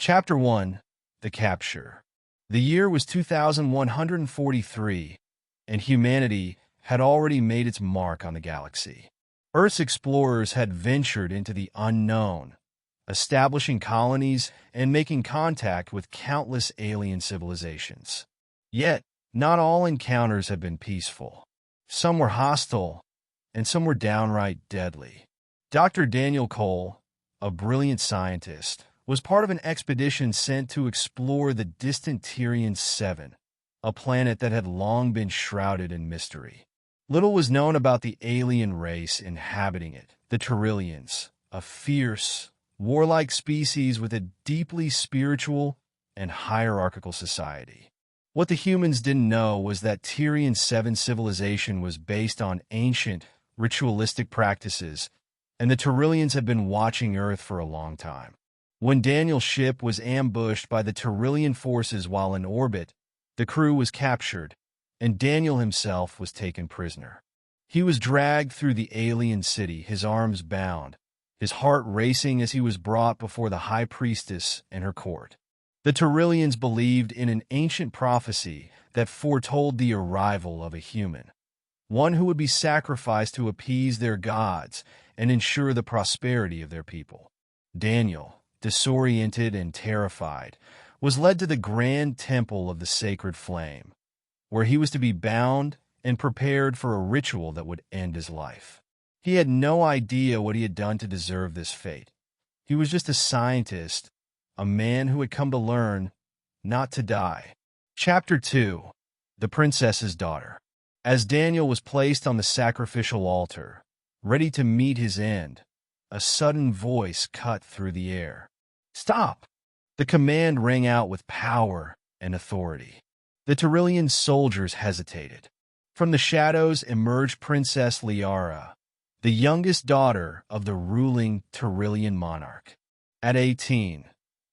Chapter 1. The Capture. The year was 2143, and humanity had already made its mark on the galaxy. Earth's explorers had ventured into the unknown, establishing colonies and making contact with countless alien civilizations. Yet, not all encounters had been peaceful. Some were hostile, and some were downright deadly. Dr. Daniel Cole, a brilliant scientist, was part of an expedition sent to explore the distant Tyrian 7, a planet that had long been shrouded in mystery. Little was known about the alien race inhabiting it, the Tyrillians, a fierce, warlike species with a deeply spiritual and hierarchical society. What the humans didn't know was that Tyrian 7 civilization was based on ancient, ritualistic practices, and the Tyrillians had been watching Earth for a long time. When Daniel's ship was ambushed by the Tyrillian forces while in orbit, the crew was captured, and Daniel himself was taken prisoner. He was dragged through the alien city, his arms bound, his heart racing as he was brought before the High Priestess and her court. The Tyrillians believed in an ancient prophecy that foretold the arrival of a human, one who would be sacrificed to appease their gods and ensure the prosperity of their people. Daniel, disoriented and terrified, was led to the grand temple of the sacred flame, where he was to be bound and prepared for a ritual that would end his life. He had no idea what he had done to deserve this fate. He was just a scientist, a man who had come to learn, not to die. Chapter 2. The Princess's Daughter. As Daniel was placed on the sacrificial altar, ready to meet his end, a sudden voice cut through the air. "Stop!" The command rang out with power and authority. The Tyrillian soldiers hesitated. From the shadows emerged Princess Lyara, the youngest daughter of the ruling Tyrillian monarch. At 18,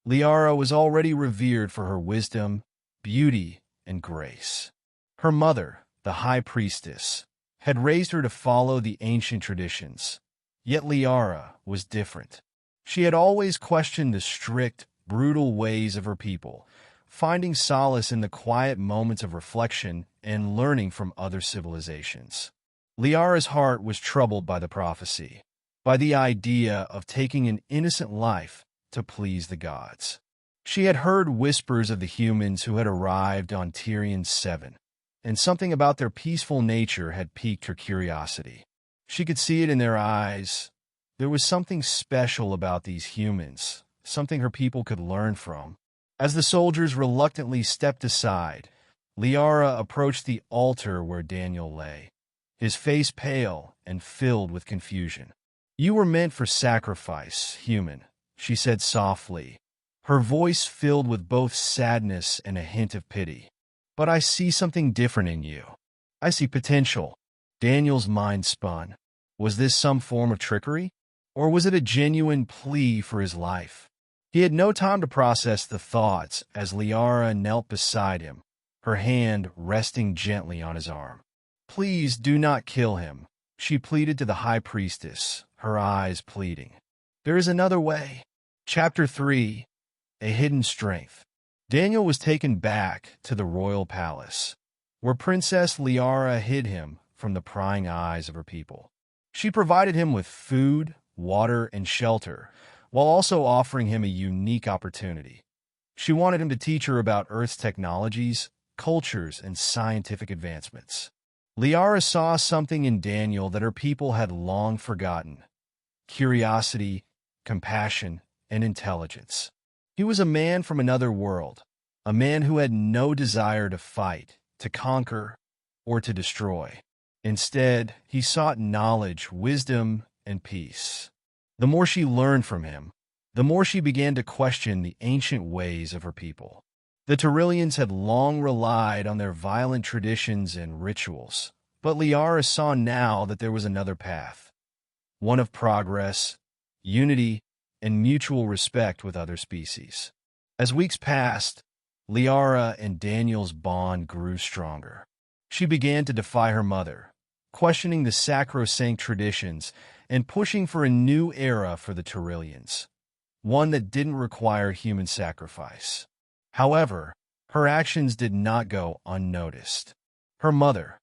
Lyara was already revered for her wisdom, beauty, and grace. Her mother, the High Priestess, had raised her to follow the ancient traditions. Yet Lyara was different. She had always questioned the strict, brutal ways of her people, finding solace in the quiet moments of reflection and learning from other civilizations. Lyara's heart was troubled by the prophecy, by the idea of taking an innocent life to please the gods. She had heard whispers of the humans who had arrived on Tyrian 7, and something about their peaceful nature had piqued her curiosity. She could see it in their eyes. There was something special about these humans, something her people could learn from. As the soldiers reluctantly stepped aside, Lyara approached the altar where Daniel lay, his face pale and filled with confusion. "You were meant for sacrifice, human," she said softly, her voice filled with both sadness and a hint of pity. "But I see something different in you. I see potential." Daniel's mind spun. Was this some form of trickery? Or was it a genuine plea for his life? He had no time to process the thoughts as Lyara knelt beside him, her hand resting gently on his arm. "Please do not kill him," she pleaded to the High Priestess, her eyes pleading. "There is another way." Chapter 3. A Hidden Strength. Daniel was taken back to the royal palace, where Princess Lyara hid him from the prying eyes of her people. She provided him with food, water, and shelter, while also offering him a unique opportunity. She wanted him to teach her about Earth's technologies, cultures, and scientific advancements. Lyara saw something in Daniel that her people had long forgotten: curiosity, compassion, and intelligence. He was a man from another world, a man who had no desire to fight, to conquer, or to destroy. Instead, he sought knowledge, wisdom, and peace. The more she learned from him, the more she began to question the ancient ways of her people. The Tyrillians had long relied on their violent traditions and rituals, but Lyara saw now that there was another path, one of progress, unity, and mutual respect with other species. As weeks passed, Lyara and Daniel's bond grew stronger. She began to defy her mother, questioning the sacrosanct traditions and pushing for a new era for the Tyrillians. one that didn't require human sacrifice. However, her actions did not go unnoticed. Her mother,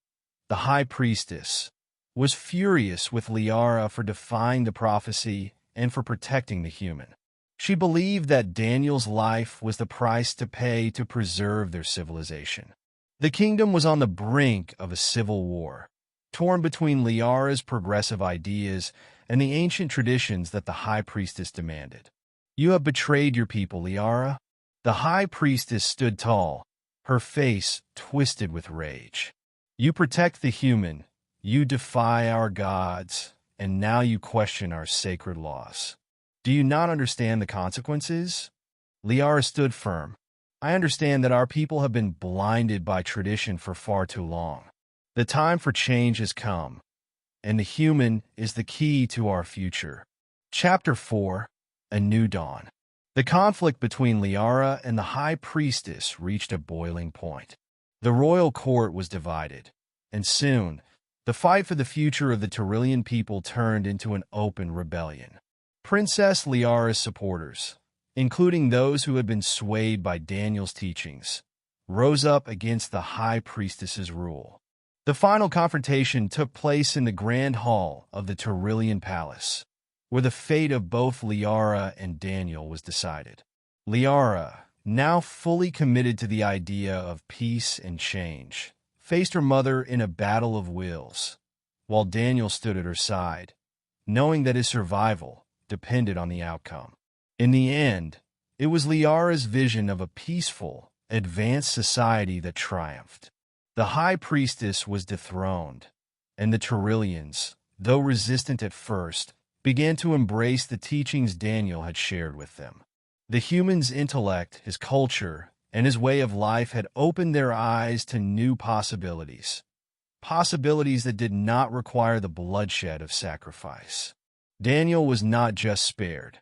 the High Priestess, was furious with Lyara for defying the prophecy and for protecting the human. She believed that Daniel's life was the price to pay to preserve their civilization. The kingdom was on the brink of a civil war, torn between Lyara's progressive ideas and the ancient traditions that the High Priestess demanded. "You have betrayed your people, Lyara." The High Priestess stood tall, her face twisted with rage. "You protect the human, you defy our gods, and now you question our sacred laws. Do you not understand the consequences?" Lyara stood firm. "I understand that our people have been blinded by tradition for far too long. The time for change has come, and the human is the key to our future." Chapter 4: A New Dawn. The conflict between Lyara and the High Priestess reached a boiling point. The royal court was divided, and soon, the fight for the future of the Tyrillian people turned into an open rebellion. Princess Lyara's supporters, including those who had been swayed by Daniel's teachings, rose up against the High Priestess's rule. The final confrontation took place in the Grand Hall of the Tyrillian Palace, where the fate of both Lyara and Daniel was decided. Lyara, now fully committed to the idea of peace and change, faced her mother in a battle of wills, while Daniel stood at her side, knowing that his survival depended on the outcome. In the end, it was Lyara's vision of a peaceful, advanced society that triumphed. The High Priestess was dethroned, and the Tyrillians, though resistant at first, began to embrace the teachings Daniel had shared with them. The human's intellect, his culture, and his way of life had opened their eyes to new possibilities that did not require the bloodshed of sacrifice. Daniel was not just spared.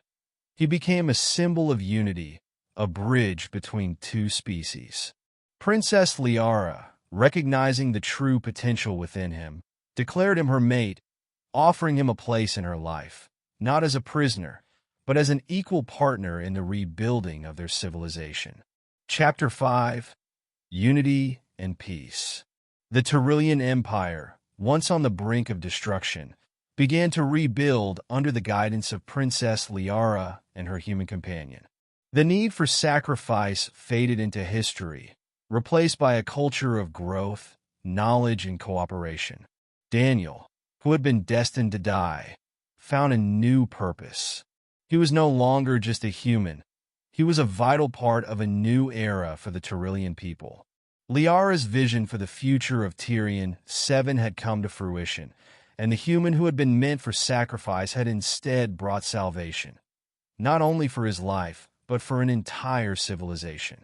He became a symbol of unity, a bridge between two species. Princess Lyara, recognizing the true potential within him, declared him her mate, offering him a place in her life, not as a prisoner, but as an equal partner in the rebuilding of their civilization. Chapter 5: Unity and Peace. The Tyrillian Empire, once on the brink of destruction, began to rebuild under the guidance of Princess Lyara and her human companion. The need for sacrifice faded into history, replaced by a culture of growth, knowledge, and cooperation. Daniel, who had been destined to die, found a new purpose. He was no longer just a human. He was a vital part of a new era for the Tyrillian people. Lyara's vision for the future of Tyrion VII had come to fruition, and the human who had been meant for sacrifice had instead brought salvation, not only for his life, but for an entire civilization.